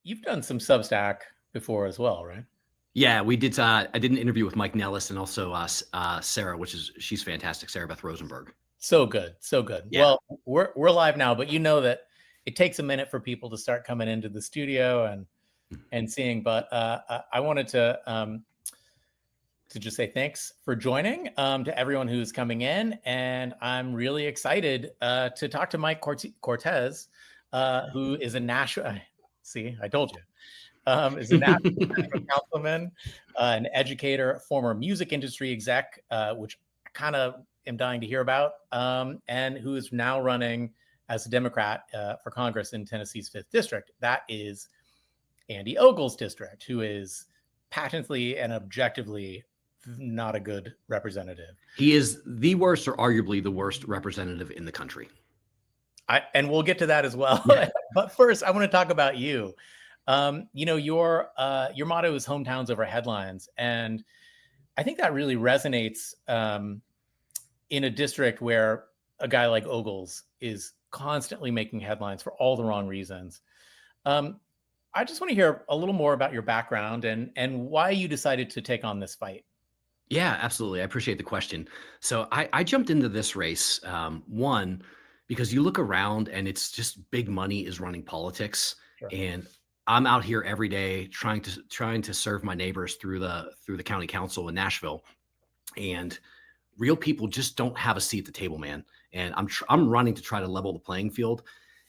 you've done some Substack before as well, right? Yeah, we did. I did an interview with Mike Nellis and also Sarah, she's fantastic, Sarah Beth Rosenberg. So good, so good. Yeah. Well, we're live now, but you know that it takes a minute for people to start coming into the studio and seeing. But I wanted to just say thanks for joining to everyone who's coming in, and I'm really excited to talk to Mike Cortese, who is a national. See, I told you. Is a national councilman, an educator, former music industry exec, which I kind of am dying to hear about, and who is now running as a Democrat for Congress in Tennessee's 5th District. That is Andy Ogles' district, who is patently and objectively not a good representative. He is the worst or arguably the worst representative in the country. And we'll get to that as well. Yeah. But first, I want to talk about you. Your motto is hometowns over headlines. And I think that really resonates in a district where a guy like Ogles is constantly making headlines for all the wrong reasons. I just want to hear a little more about your background and why you decided to take on this fight. Yeah, absolutely. I appreciate the question. So I jumped into this race, one, because you look around and it's just big money is running politics. Sure. And I'm out here every day trying to serve my neighbors through the county council in Nashville, and real people just don't have a seat at the table, man. And I'm running to try to level the playing field.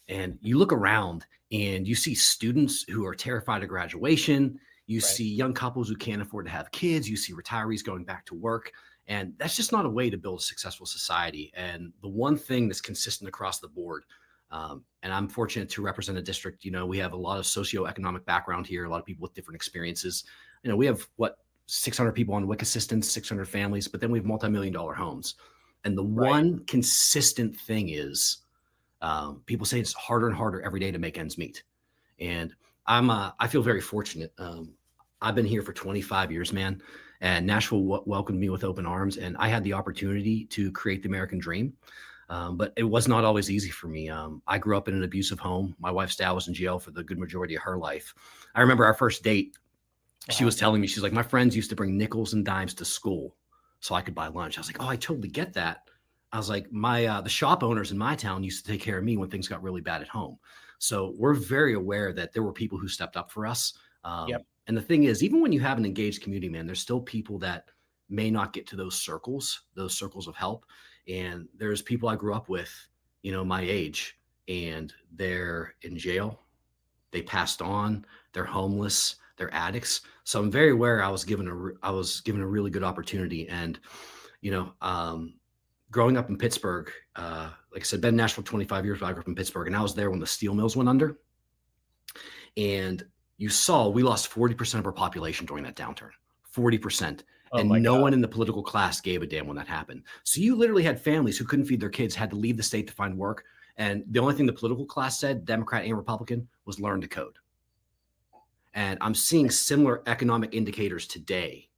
And you look around and you see students who are terrified of graduation. You see young couples who can't afford to have kids. You see retirees going back to work. And that's just not a way to build a successful society. And the one thing that's consistent across the board, and I'm fortunate to represent a district, we have a lot of socioeconomic background here, a lot of people with different experiences. We have 600 people on WIC assistance, 600 families, but then we have multi-million-dollar homes. And the one consistent thing is people say it's harder and harder every day to make ends meet. And I feel very fortunate. I've been here for 25 years, man, and Nashville welcomed me with open arms, and I had the opportunity to create the American dream. But it was not always easy for me. I grew up in an abusive home. My wife's dad was in jail for the good majority of her life. I remember our first date. She was telling me, she's like, my friends used to bring nickels and dimes to school so I could buy lunch. I was like, oh, I totally get that. I was like, the shop owners in my town used to take care of me when things got really bad at home. So we're very aware that there were people who stepped up for us. And the thing is, even when you have an engaged community, man, there's still people that may not get to those circles of help. And there's people I grew up with, my age, and they're in jail. They passed on. They're homeless. They're addicts. So I'm very aware I was given a really good opportunity. And, growing up in Pittsburgh, like I said, been in Nashville 25 years, but I grew up in Pittsburgh, and I was there when the steel mills went under. And we lost 40% of our population during that downturn, 40%. And no one in the political class gave a damn when that happened. So you literally had families who couldn't feed their kids, had to leave the state to find work. And the only thing the political class said, Democrat and Republican, was learn to code. And I'm seeing similar economic indicators today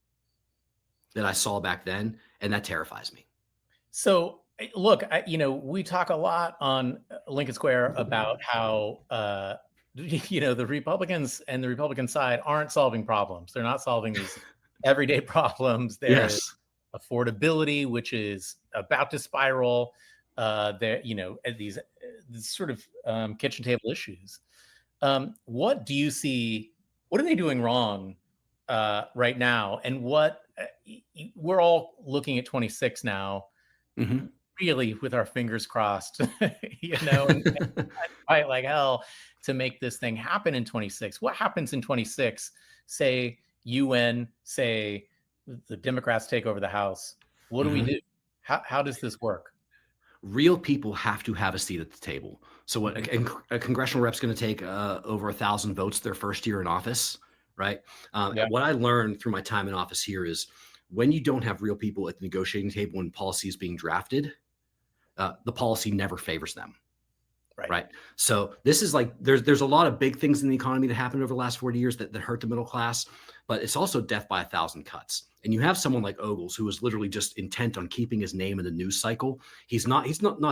that I saw back then, and that terrifies me. So look, we talk a lot on Lincoln Square about how, the Republicans and the Republican side aren't solving problems. They're not solving these everyday problems. There's affordability, which is about to spiral. These sort of kitchen table issues. What do you see? What are they doing wrong right now? And we're all looking at 26 now. Mm-hmm. Really with our fingers crossed, and fight like hell to make this thing happen in 26. What happens in 26? Say UN, say the Democrats take over the House. What do we do? How does this work? Real people have to have a seat at the table. So what a congressional rep's going to take over 1,000 votes their first year in office, right? What I learned through my time in office here is when you don't have real people at the negotiating table when policy is being drafted, the policy never favors them. Right. So this is like, there's a lot of big things in the economy that happened over the last 40 years that hurt the middle class, but it's also death by 1,000 cuts. And you have someone like Ogles, who is literally just intent on keeping his name in the news cycle. He's not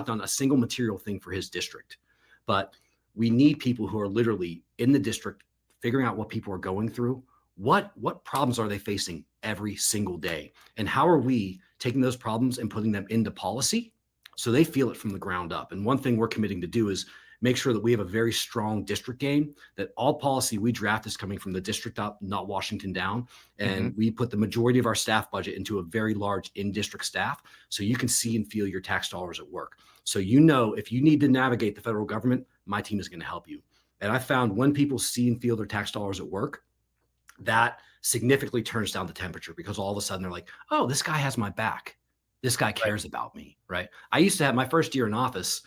done a single material thing for his district, but we need people who are literally in the district figuring out what people are going through. What problems are they facing every single day? And how are we taking those problems and putting them into policy so they feel it from the ground up? And one thing we're committing to do is make sure that we have a very strong district game, that all policy we draft is coming from the district up, not Washington down. And we put the majority of our staff budget into a very large in-district staff so you can see and feel your tax dollars at work. So if you need to navigate the federal government, my team is going to help you. And I found when people see and feel their tax dollars at work, that significantly turns down the temperature, because all of a sudden they're like, oh, this guy has my back. This guy cares about me, right? I used to have my first year in office,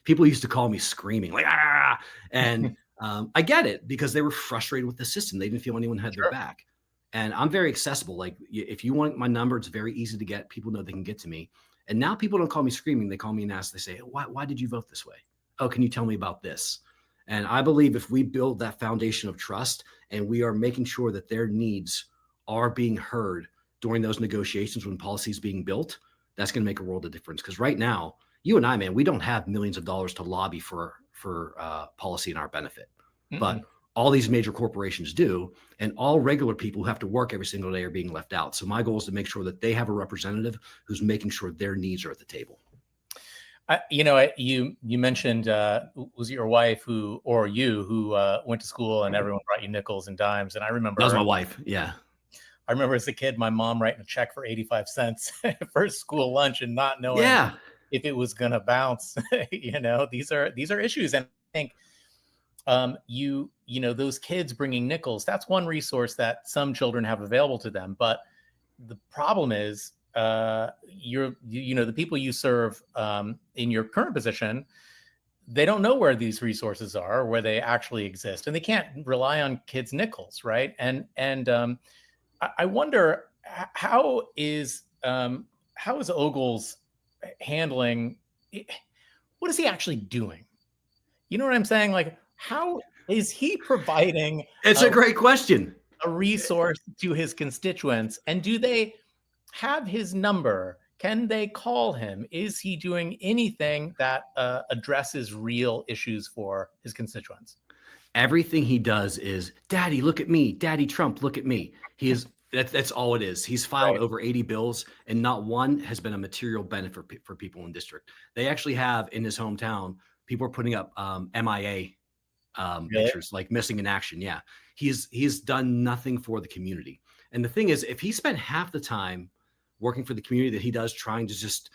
people used to call me screaming like, ah, and I get it, because they were frustrated with the system. They didn't feel anyone had their back. And I'm very accessible. Like, if you want my number, it's very easy to get. People know they can get to me. And now people don't call me screaming. They call me and ask, they say, why did you vote this way? Oh, can you tell me about this? And I believe if we build that foundation of trust and we are making sure that their needs are being heard during those negotiations when policy is being built, that's going to make a world of difference. Because right now, you and I, man, we don't have millions of dollars to lobby for policy in our benefit. But all these major corporations do, and all regular people who have to work every single day are being left out. So my goal is to make sure that they have a representative who's making sure their needs are at the table. You mentioned, was it your wife who went to school and everyone brought you nickels and dimes? And I remember that was my wife. Yeah. I remember as a kid, my mom writing a check for 85 cents for school lunch and not knowing if it was going to bounce. These are issues. And I think, those kids bringing nickels, that's one resource that some children have available to them. But the problem is, the people you serve in your current position, they don't know where these resources are, where they actually exist, and they can't rely on kids' nickels, right? And I wonder how is Ogles handling? What is he actually doing? You know what I'm saying? Like, how is he providing? It's a great question. A resource to his constituents, and do they have his number? Can they call him? Is he doing anything that addresses real issues for his constituents? Everything he does is, Daddy, look at me. Daddy Trump, look at me. That's all it is. He's filed over 80 bills, and not one has been a material benefit for people in district. They actually have, in his hometown, people are putting up MIA pictures, like missing in action. Yeah. He's done nothing for the community. And the thing is, if he spent half the time working for the community that he does trying to just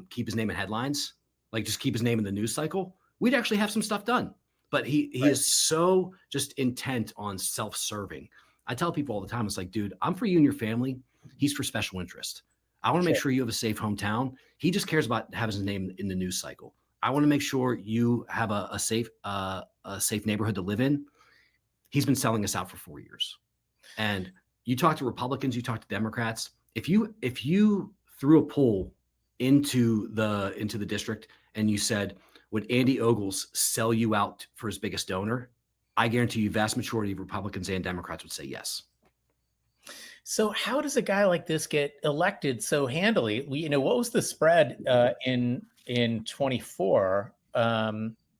keep his name in headlines, like just keep his name in the news cycle, we'd actually have some stuff done. But he is so just intent on self-serving. I tell people all the time, it's like, dude, I'm for you and your family. He's for special interest. I want to make sure you have a safe hometown. He just cares about having his name in the news cycle. I want to make sure you have a safe neighborhood to live in. He's been selling us out for 4 years. And you talk to Republicans, you talk to Democrats. If you threw a poll into the district and you said, would Andy Ogles sell you out for his biggest donor? I guarantee you vast majority of Republicans and Democrats would say yes. So how does a guy like this get elected so handily? What was the spread in 24?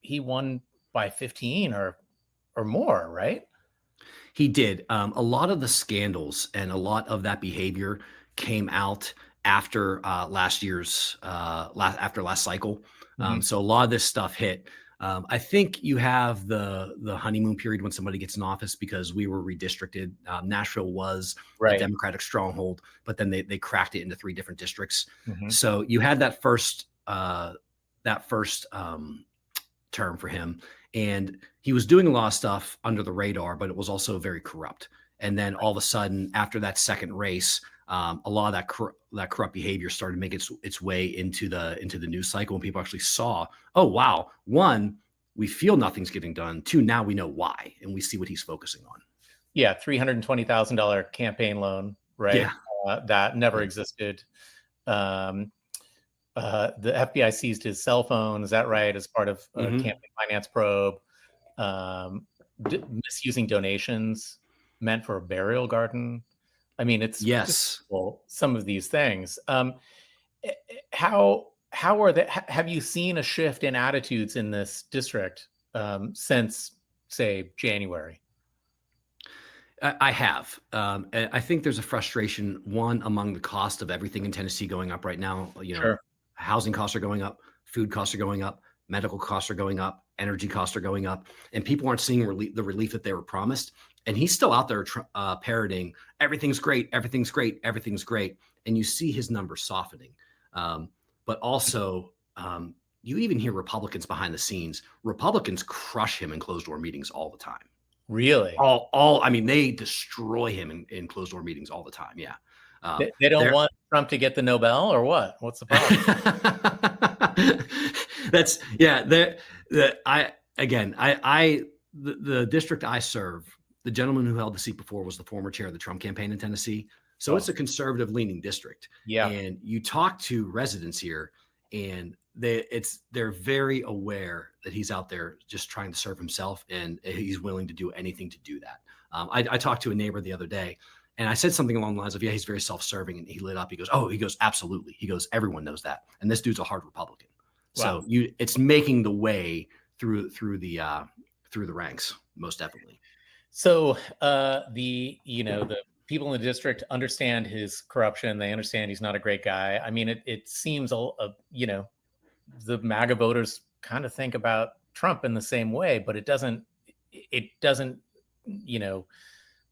He won by 15 or more, right? He did. A lot of the scandals and a lot of that behavior came out after last cycle. So a lot of this stuff hit. I think you have the honeymoon period when somebody gets in office, because we were redistricted. Nashville was a Democratic stronghold, but then they cracked it into 3 different districts. So you had that first term for him, and he was doing a lot of stuff under the radar, but it was also very corrupt. And then all of a sudden, after that second race, a lot of that corrupt behavior started to make its way into the news cycle, and people actually saw, oh wow, 1, we feel nothing's getting done. 2, now we know why, and we see what he's focusing on. Yeah, $320,000 campaign loan, right? Yeah. That never existed. The FBI seized his cell phone. Is that right? As part of a campaign finance probe, misusing donations meant for a burial garden. I mean, it's some of these things. How have you seen a shift in attitudes in this district since, say, January? I have. And I think there's a frustration, one, among the cost of everything in Tennessee going up right now. Sure. Housing costs are going up, food costs are going up, medical costs are going up, energy costs are going up, and people aren't seeing the relief that they were promised. And he's still out there parroting, everything's great, everything's great, everything's great. And you see his numbers softening. But also, you even hear Republicans behind the scenes. Republicans crush him in closed door meetings all the time. Really? I mean, they destroy him in closed door meetings all the time. Yeah. They don't want Trump to get the Nobel, or what? What's the problem? That's yeah. The district I serve, the gentleman who held the seat before was the former chair of the Trump campaign in Tennessee. So it's a conservative leaning district. Yeah. And you talk to residents here, and they're very aware that he's out there just trying to serve himself, and he's willing to do anything to do that. I talked to a neighbor the other day, and I said something along the lines of, yeah, he's very self-serving. And he lit up. He goes, absolutely. He goes, everyone knows that. And this dude's a hard Republican. Wow. So it's making the way through the ranks, most definitely. So the people in the district understand his corruption. They understand he's not a great guy. I mean, it seems the MAGA voters kind of think about Trump in the same way, but it doesn't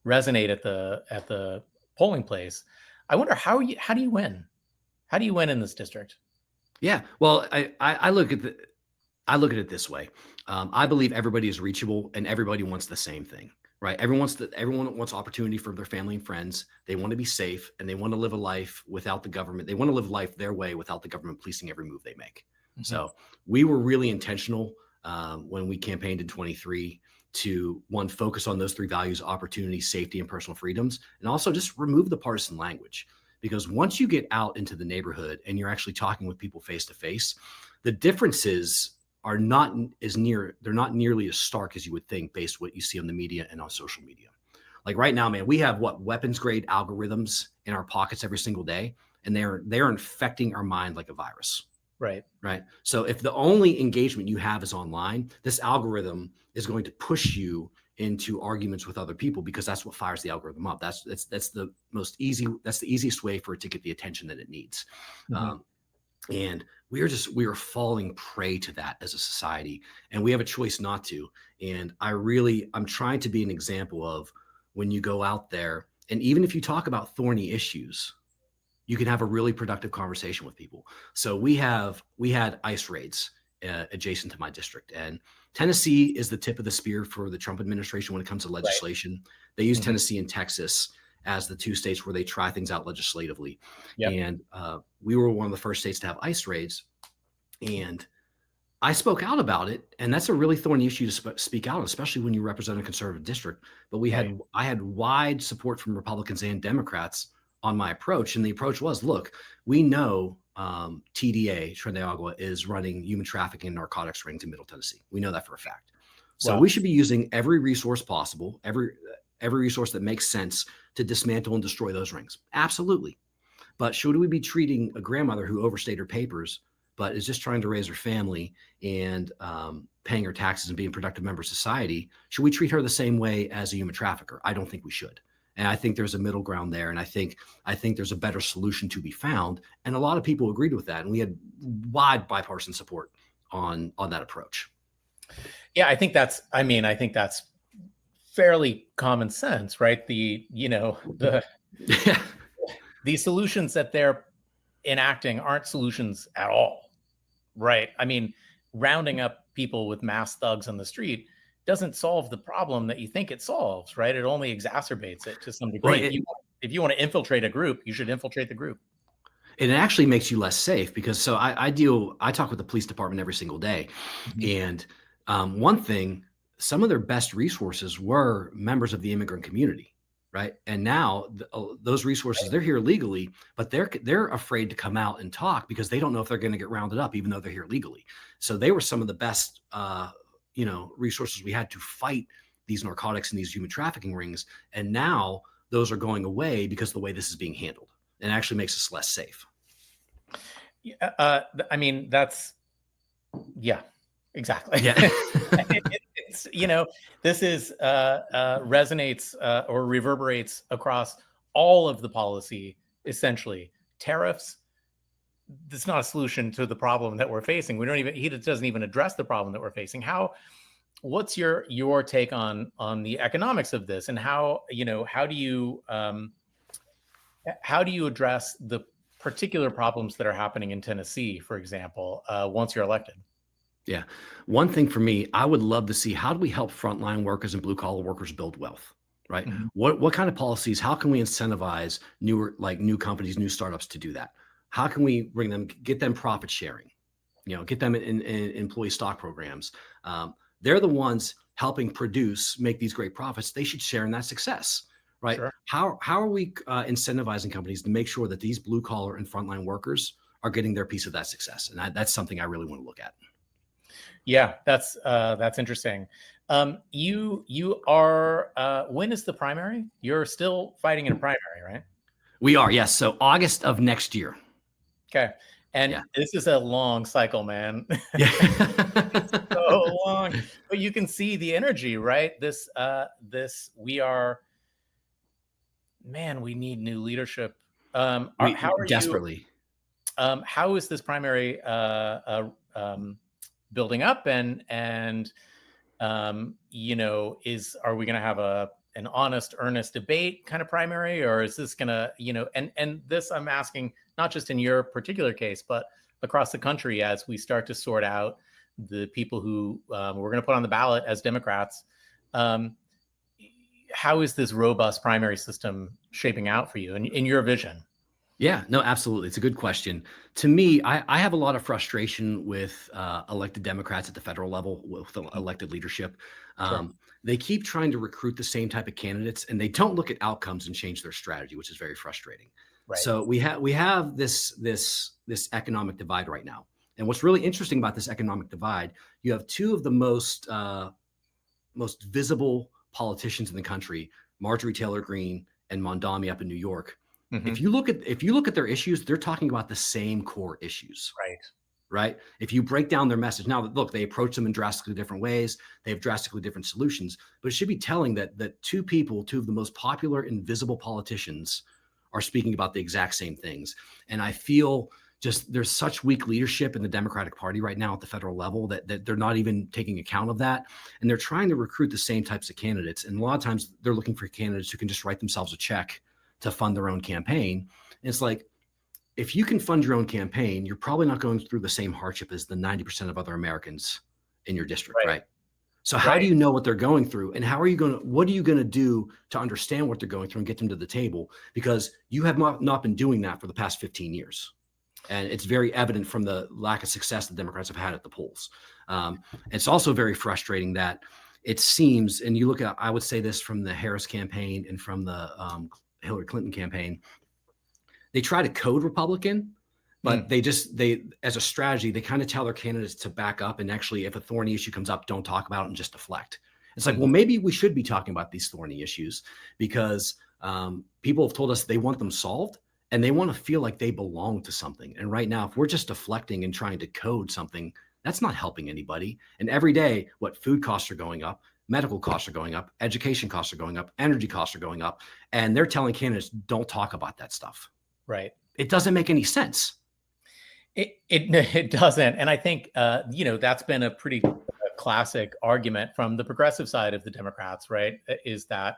resonate at the polling place. I wonder how do you win? How do you win in this district? Yeah, well, I look at it this way. I believe everybody is reachable, and everybody wants the same thing, right? Everyone wants opportunity for their family and friends. They want to be safe, and they want to live a life without the government. They want to live life their way without the government policing every move they make. Mm-hmm. So we were really intentional when we campaigned in 23 to, one, focus on those three values: opportunity, safety, and personal freedoms, and also just remove the partisan language. Because once you get out into the neighborhood and you're actually talking with people face to face, the differences are they're not nearly as stark as you would think based on what you see on the media and on social media. Like right now, man, we have weapons grade algorithms in our pockets every single day, and they're infecting our mind like a virus. Right. So if the only engagement you have is online, this algorithm is going to push you into arguments with other people, because that's what fires the algorithm up. That's the easiest way for it to get the attention that it needs. Mm-hmm. And we are falling prey to that as a society, and we have a choice not to. And I'm trying to be an example of, when you go out there, and even if you talk about thorny issues, you can have a really productive conversation with people. So we had ICE raids adjacent to my district, and Tennessee is the tip of the spear for the Trump administration when it comes to legislation. Right. They use mm-hmm. Tennessee and Texas as the two states where they try things out legislatively. Yep. And we were one of the first states to have ICE raids. And I spoke out about it. And that's a really thorny issue to speak out, especially when you represent a conservative district. But I had wide support from Republicans and Democrats on my approach. And the approach was, look, we know TDA, Tren de Agua, is running human trafficking and narcotics rings in Middle Tennessee. We know that for a fact. So we should be using every resource possible, every resource that makes sense to dismantle and destroy those rings. Absolutely. But should we be treating a grandmother who overstayed her papers, but is just trying to raise her family and paying her taxes and being a productive member of society, should we treat her the same way as a human trafficker? I don't think we should. And I think there's a middle ground there. And I think there's a better solution to be found. And a lot of people agreed with that. And we had wide bipartisan support on that approach. Yeah, I think that's fairly common sense, right? The solutions that they're enacting aren't solutions at all, right? I mean, rounding up people with mass thugs on the street doesn't solve the problem that you think it solves, right? It only exacerbates it to some degree. Right. If you want to infiltrate a group, you should infiltrate the group. And it actually makes you less safe, because I talk with the police department every single day. Mm-hmm. And one thing, some of their best resources were members of the immigrant community, right? And now those resources, they're here legally, but they're afraid to come out and talk because they don't know if they're going to get rounded up, even though they're here legally. So they were some of the best resources we had to fight these narcotics and these human trafficking rings. And now those are going away because of the way this is being handled. And it actually makes us less safe. I mean, yeah, exactly. Yeah. It's, this is resonates or reverberates across all of the policy. Essentially, tariffs. It's not a solution to the problem that we're facing. He doesn't even address the problem that we're facing. What's your take on the economics of this, and how do you address the particular problems that are happening in Tennessee, for example, once you're elected? Yeah. One thing for me, I would love to see, how do we help frontline workers and blue collar workers build wealth, right? Mm-hmm. What kind of policies, how can we incentivize new companies, new startups to do that? How can we get them profit sharing, get them in employee stock programs? They're the ones helping make these great profits. They should share in that success, right? Sure. How are we incentivizing companies to make sure that these blue collar and frontline workers are getting their piece of that success? And that's something I really want to look at. Yeah, that's interesting. You are, when is the primary? You're still fighting in a primary, right? We are, yes. So August of next year. Okay. And Yeah. this is a long cycle, man. Yeah. It's so long, but you can see the energy, right? We need new leadership. How are Desperately. how is this primary building up, and are we going to have an honest, earnest debate kind of primary, or is this going to, and this I'm asking not just in your particular case, but across the country, as we start to sort out the people who we're going to put on the ballot as Democrats. How is this robust primary system shaping out for you in your vision? Yeah, no, absolutely. It's a good question. To me, I have a lot of frustration with elected Democrats at the federal level, with elected leadership. Sure. They keep trying to recruit the same type of candidates, and they don't look at outcomes and change their strategy, which is very frustrating. Right. So we have this economic divide right now. And what's really interesting about this economic divide, you have two of the most visible politicians in the country, Marjorie Taylor Greene and Mondami up in New York. Mm-hmm. If you look at their issues, they're talking about the same core issues. Right. If you break down their message, now look, they approach them in drastically different ways. They have drastically different solutions, but it should be telling that two of the most popular and visible politicians are speaking about the exact same things. And I feel just there's such weak leadership in the Democratic Party right now at the federal level that they're not even taking account of that. And they're trying to recruit the same types of candidates. And a lot of times they're looking for candidates who can just write themselves a check to fund their own campaign. And it's like, if you can fund your own campaign, you're probably not going through the same hardship as the 90% of other Americans in your district, right? So how do you know what they're going through, and what are you going to do to understand what they're going through and get them to the table? Because you have not been doing that for the past 15 years. And it's very evident from the lack of success the Democrats have had at the polls. It's also very frustrating that it seems, and you look at, I would say this from the Harris campaign and from the Hillary Clinton campaign, they try to code Republican, but they as a strategy, they kind of tell their candidates to back up. And actually, if a thorny issue comes up, don't talk about it and just deflect. It's like, well, maybe we should be talking about these thorny issues, because people have told us they want them solved and they want to feel like they belong to something. And right now, if we're just deflecting and trying to code something, that's not helping anybody. And every day, food costs are going up, medical costs are going up, education costs are going up, energy costs are going up. And they're telling candidates, don't talk about that stuff. Right. It doesn't make any sense. It doesn't. And I think, that's been a pretty classic argument from the progressive side of the Democrats, right? Is that,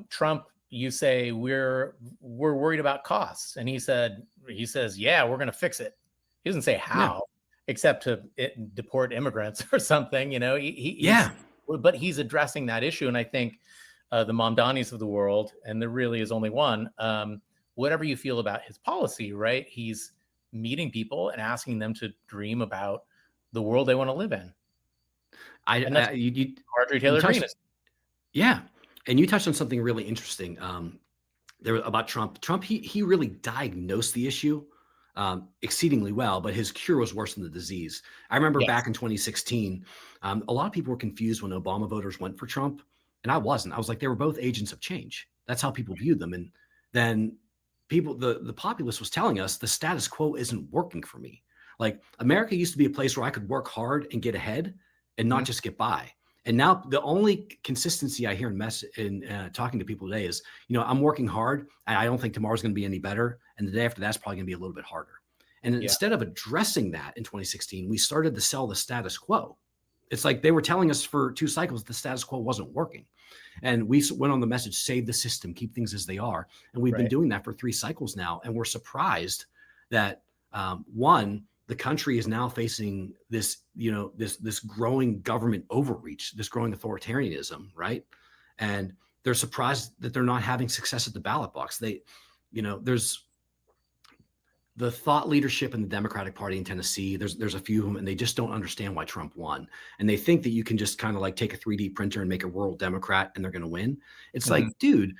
Trump, you say we're worried about costs. And he says, yeah, we're going to fix it. He doesn't say how, except to deport immigrants or something, but he's addressing that issue. And I think the Mamdanis of the world, and there really is only one, whatever you feel about his policy, right? He's meeting people and asking them to dream about the world they want to live in. Marjorie Taylor Greene. Yeah. And you touched on something really interesting about Trump. Trump, he really diagnosed the issue exceedingly well, but his cure was worse than the disease. I remember back in 2016, a lot of people were confused when Obama voters went for Trump, and I wasn't. I was like, they were both agents of change. That's how people viewed them. And then the populace was telling us the status quo isn't working for me. Like, America used to be a place where I could work hard and get ahead. and not just get by. And now the only consistency I hear in talking to people today is, I'm working hard and I don't think tomorrow's going to be any better. And the day after that's probably going to be a little bit harder. And instead of addressing that in 2016, we started to sell the status quo. It's like they were telling us for 2 cycles the status quo wasn't working. And we went on the message, save the system, keep things as they are. And we've been doing that for 3 cycles now. And we're surprised that, one, the country is now facing this, this growing government overreach, this growing authoritarianism, right? And they're surprised that they're not having success at the ballot box. There's the thought leadership in the Democratic Party in Tennessee. There's a few of them, and they just don't understand why Trump won. And they think that you can just kind of like take a 3D printer and make a rural Democrat and they're going to win. It's like, dude,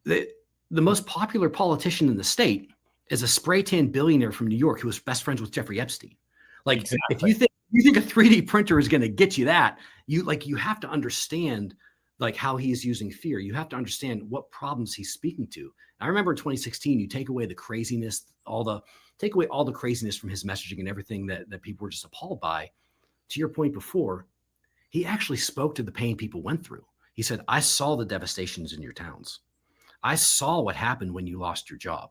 the most popular politician in the state is a spray tan billionaire from New York who was best friends with Jeffrey Epstein. Like, if you think a 3D printer is going to get you that, you have to understand like how he's using fear. You have to understand what problems he's speaking to. I remember in 2016, you take away the craziness, all the craziness from his messaging and everything that people were just appalled by. To your point before, he actually spoke to the pain people went through. He said, I saw the devastations in your towns. I saw what happened when you lost your job.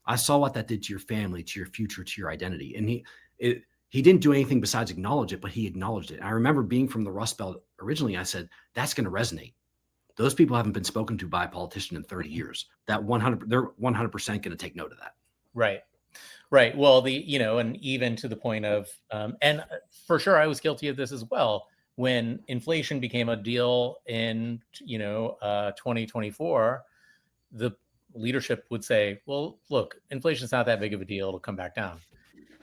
I saw what that did to your family, to your future, to your identity. And he didn't do anything besides acknowledge it, but he acknowledged it. And I remember being from the Rust Belt originally, I said, that's going to resonate. Those people haven't been spoken to by a politician in 30 years. They're 100% going to take note of that. Right. Right. Well, and even to the point of, and for sure, I was guilty of this as well. When inflation became a deal in, 2024, the leadership would say, well, look, inflation's not that big of a deal. It'll come back down.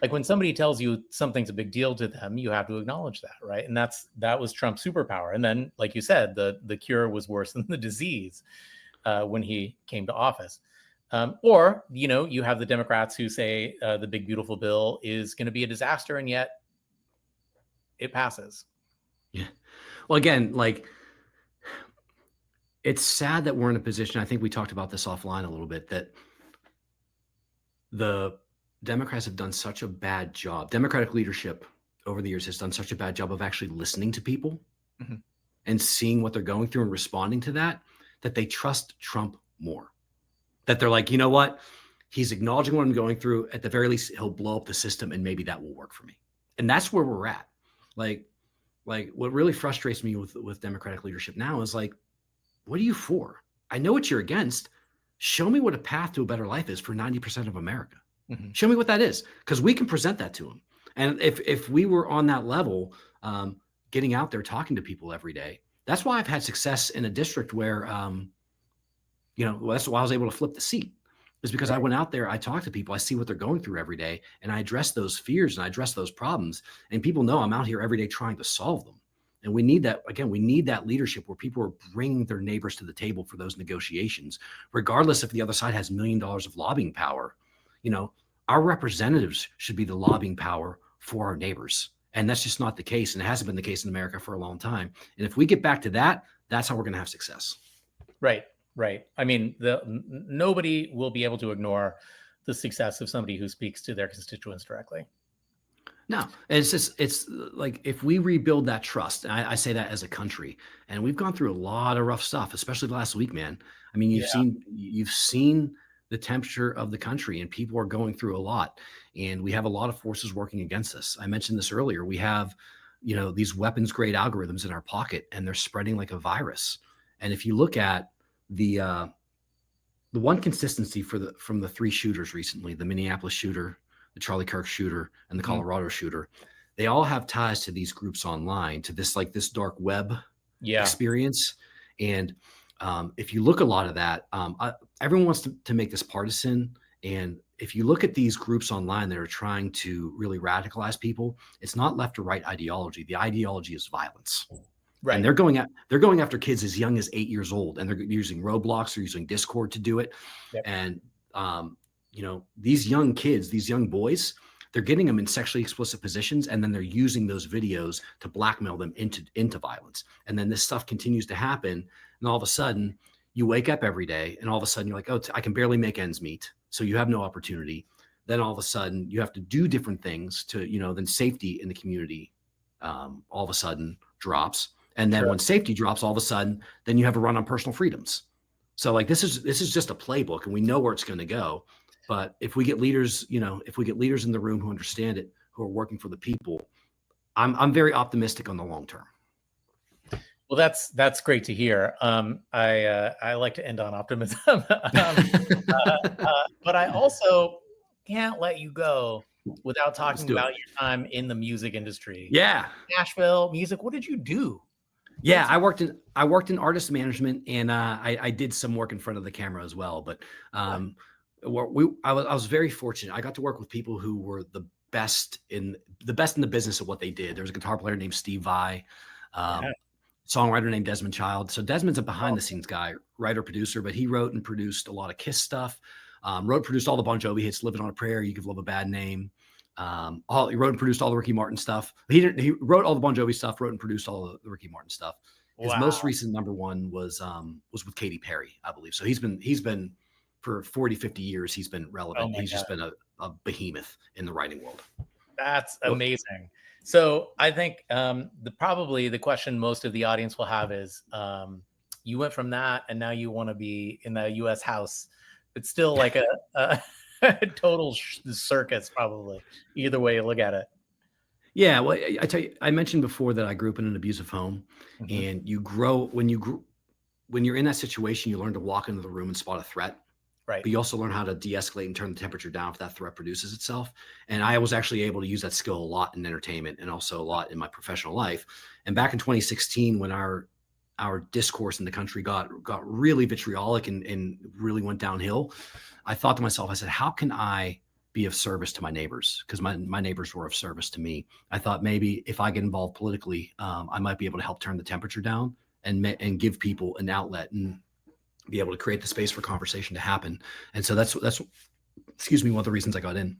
Like when somebody tells you something's a big deal to them, you have to acknowledge that, right? And that was Trump's superpower. And then, like you said, the cure was worse than the disease when he came to office. Or, you have the Democrats who say the big beautiful bill is going to be a disaster, and yet it passes. Yeah. Well, again, like it's sad that we're in a position. I think we talked about this offline a little bit, that the Democrats have done such a bad job. Democratic leadership over the years has done such a bad job of actually listening to people and seeing what they're going through and responding to that they trust Trump more. That they're like, you know what? He's acknowledging what I'm going through. At the very least, he'll blow up the system and maybe that will work for me. And that's where we're at. Like what really frustrates me with Democratic leadership now is like, what are you for? I know what you're against. Show me what a path to a better life is for 90% of America. Show me what that is, because we can present that to them. And if we were on that level, getting out there, talking to people every day, that's why I've had success in a district where, that's why I was able to flip the seat, is because I went out there, I talk to people, I see what they're going through every day, and I address those fears and I address those problems. And people know I'm out here every day trying to solve them. And we need that, again, we need that leadership where people are bringing their neighbors to the table for those negotiations, regardless if the other side has $1 million of lobbying power. Our representatives should be the lobbying power for our neighbors. And that's just not the case. And it hasn't been the case in America for a long time. And if we get back to that, that's how we're going to have success. Right. Right. I mean, nobody will be able to ignore the success of somebody who speaks to their constituents directly. No, it's like if we rebuild that trust, and I say that as a country, and we've gone through a lot of rough stuff, especially the last week, man. I mean, you've seen the temperature of the country, and people are going through a lot, and we have a lot of forces working against us. I mentioned this earlier. We have, these weapons grade algorithms in our pocket, and they're spreading like a virus. And if you look at the one consistency from the 3 shooters recently, the Minneapolis shooter, the Charlie Kirk shooter, and the Colorado shooter, they all have ties to these groups online, to this dark web experience. And if you look a lot of that, everyone wants to make this partisan. And if you look at these groups online that are trying to really radicalize people, it's not left or right ideology. The ideology is violence. Right. And they're going after kids as young as 8 years old, and they're using Roblox, they're using Discord to do it. Yep. And these young kids, these young boys, they're getting them in sexually explicit positions, and then they're using those videos to blackmail them into violence. And then this stuff continues to happen, and all of a sudden you wake up every day, and all of a sudden you're like, oh, I can barely make ends meet. So you have no opportunity. Then all of a sudden you have to do different things to, then safety in the community all of a sudden drops. And then when safety drops, all of a sudden, then you have a run on personal freedoms. So like this is just a playbook, and we know where it's going to go. But if we get leaders, if we get leaders in the room who understand it, who are working for the people, I'm very optimistic on the long term. Well, that's great to hear. I like to end on optimism, but I also can't let you go without talking about your time in the music industry. Yeah, Nashville music. What did you do? Yeah, I worked in artist management, and I did some work in front of the camera as well. But I was very fortunate. I got to work with people who were the best in the business of what they did. There was a guitar player named Steve Vai, songwriter named Desmond Child. So Desmond's a behind the scenes guy, writer, producer, but he wrote and produced a lot of Kiss stuff. Produced all the Bon Jovi hits, "Living on a Prayer," "You Give Love a Bad Name." He wrote and produced all the Ricky Martin stuff. He wrote all the Bon Jovi stuff, wrote and produced all the Ricky Martin stuff. His most recent number one was with Katy Perry, I believe. So he's been for 40, 50 years, he's been relevant. He's just been a behemoth in the writing world. That's amazing. So I think probably the question most of the audience will have is, you went from that and now you want to be in the U.S. House. It's still like a total circus, probably, either way you look at it. Yeah, well, I tell you, I mentioned before that I grew up in an abusive home, and you grow when you're in that situation, you learn to walk into the room and spot a threat. Right. But you also learn how to de-escalate and turn the temperature down if that threat produces itself. And I was actually able to use that skill a lot in entertainment and also a lot in my professional life. And back in 2016, when our discourse in the country got really vitriolic and really went downhill, I thought to myself, I said, how can I be of service to my neighbors? Because my neighbors were of service to me. I thought maybe if I get involved politically, I might be able to help turn the temperature down and give people an outlet and be able to create the space for conversation to happen. And so that's one of the reasons I got in.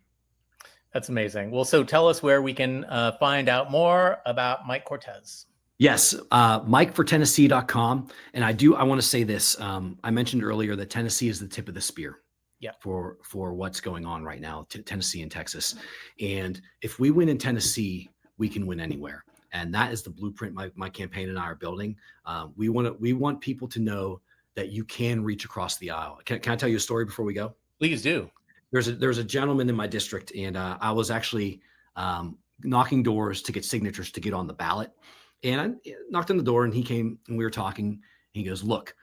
That's amazing. Well, so tell us where we can find out more about Mike Cortese. Yes, MikeForTennessee.com. And I want to say this. I mentioned earlier that Tennessee is the tip of the spear. Yeah. For what's going on right now, Tennessee and Texas. And if we win in Tennessee, we can win anywhere. And that is the blueprint my campaign and I are building. We want people to know that you can reach across the aisle. Can I tell you a story before we go? Please do. There's a gentleman in my district, and I was actually knocking doors to get signatures to get on the ballot. And I knocked on the door, and he came, and we were talking. He goes, look,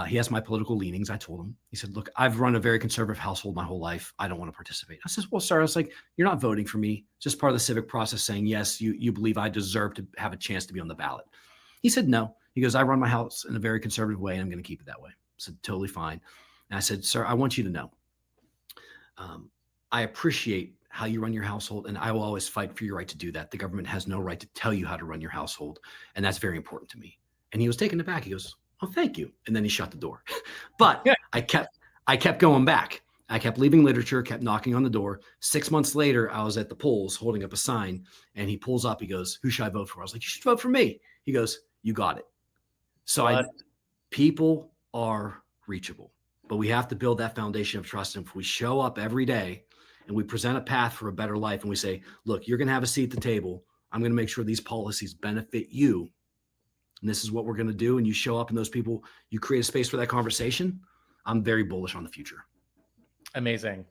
he has my political leanings. I told him. He said, look, I've run a very conservative household my whole life. I don't want to participate. I said, well, sir, I was like, you're not voting for me. It's just part of the civic process saying, yes, you believe I deserve to have a chance to be on the ballot. He said, no. He goes, I run my house in a very conservative way, and I'm going to keep it that way. I said, totally fine. And I said, sir, I want you to know, I appreciate how you run your household, and I will always fight for your right to do that. The government has no right to tell you how to run your household, and that's very important to me. And he was taken aback. He goes, oh, thank you. And then he shut the door. But yeah. I kept going back. I kept leaving literature, kept knocking on the door. 6 months later, I was at the polls holding up a sign, and he pulls up. He goes, who should I vote for? I was like, you should vote for me. He goes, you got it. So people are reachable, but we have to build that foundation of trust. And if we show up every day and we present a path for a better life, and we say, look, you're going to have a seat at the table. I'm going to make sure these policies benefit you. And this is what we're going to do. And you show up, and those people, you create a space for that conversation. I'm very bullish on the future. Amazing.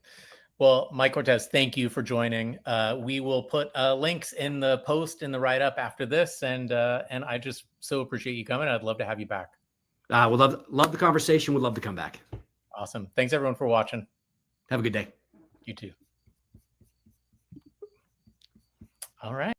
Well, Mike Cortese, thank you for joining. We will put links in the post in the write-up after this. And I just so appreciate you coming. I'd love to have you back. We'll love the conversation. Would love to come back. Awesome. Thanks everyone for watching. Have a good day. You too. All right.